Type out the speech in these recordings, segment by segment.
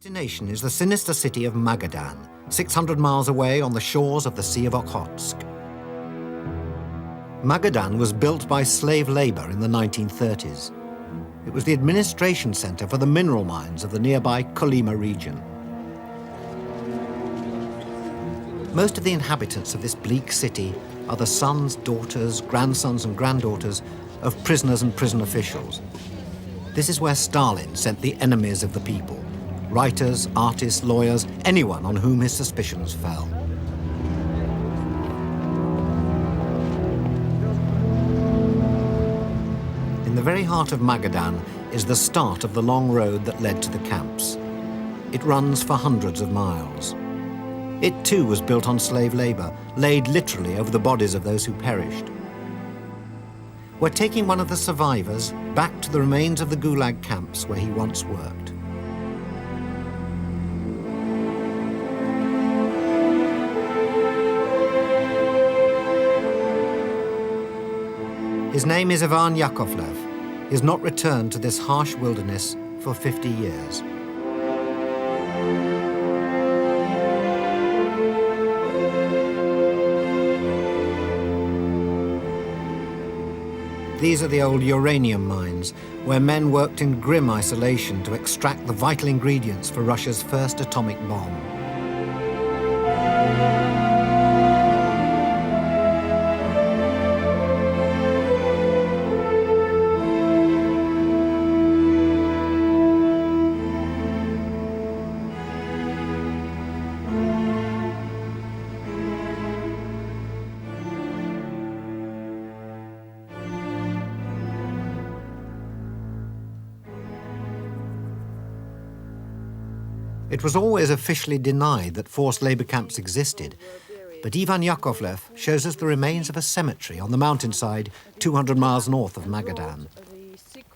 Destination is the sinister city of Magadan, 600 miles away on the shores of the Sea of Okhotsk. Magadan was built by slave labor in the 1930s. It was the administration center for the mineral mines of the nearby Kolyma region. Most of the inhabitants of this bleak city are the sons, daughters, grandsons and granddaughters of prisoners and prison officials. This is where Stalin sent the enemies of the people. Writers, artists, lawyers, anyone on whom his suspicions fell. In the very heart of Magadan is the start of the long road that led to the camps. It runs for hundreds of miles. It too was built on slave labor, laid literally over the bodies of those who perished. We're taking one of the survivors back to the remains of the Gulag camps where he once worked. His name is Ivan Yakovlev. He has not returned to this harsh wilderness for 50 years. These are the old uranium mines, where men worked in grim isolation to extract the vital ingredients for Russia's first atomic bomb. It was always officially denied that forced labor camps existed, but Ivan Yakovlev shows us the remains of a cemetery on the mountainside 200 miles north of Magadan.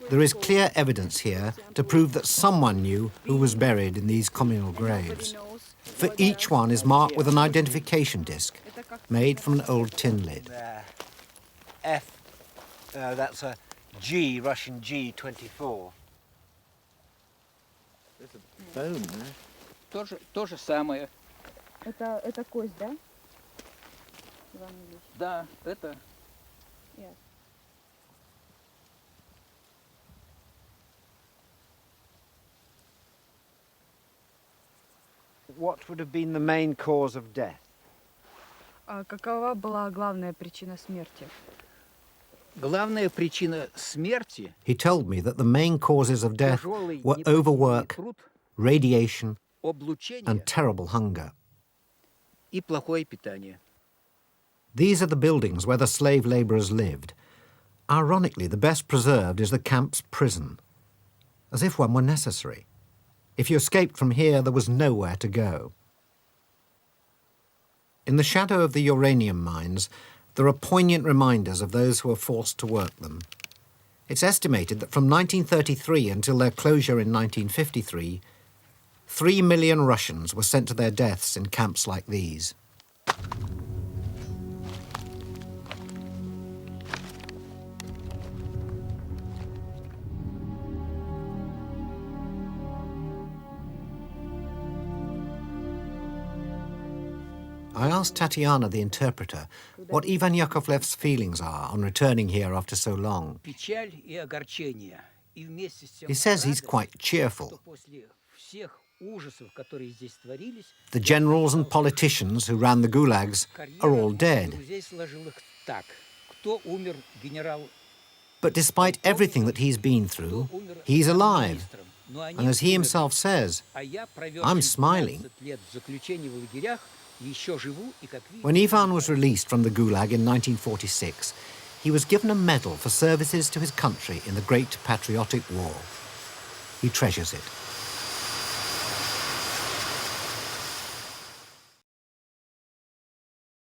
There is clear evidence here to prove that someone knew who was buried in these communal graves. For each one is marked with an identification disc made from an old tin lid. That's a G, Russian G-24. There's a bone there. То же самое. Это кость, да? Да, это. Yes. What would have been the main cause of death? Какова была главная причина смерти? Главная причина смерти. He told me that the main causes of death were overwork, radiation, and terrible hunger. И плохое питание. These are the buildings where the slave laborers lived. Ironically, the best preserved is the camp's prison, as if one were necessary. If you escaped from here, there was nowhere to go. In the shadow of the uranium mines, there are poignant reminders of those who were forced to work them. It's estimated that from 1933 until their closure in 1953, 3 million Russians were sent to their deaths in camps like these. I asked Tatiana, the interpreter, what Ivan Yakovlev's feelings are on returning here after so long. He says he's quite cheerful. The generals and politicians who ran the gulags are all dead. But despite everything that he's been through, he's alive. And as he himself says, I'm smiling. When Ivan was released from the Gulag in 1946, he was given a medal for services to his country in the Great Patriotic War. He treasures it.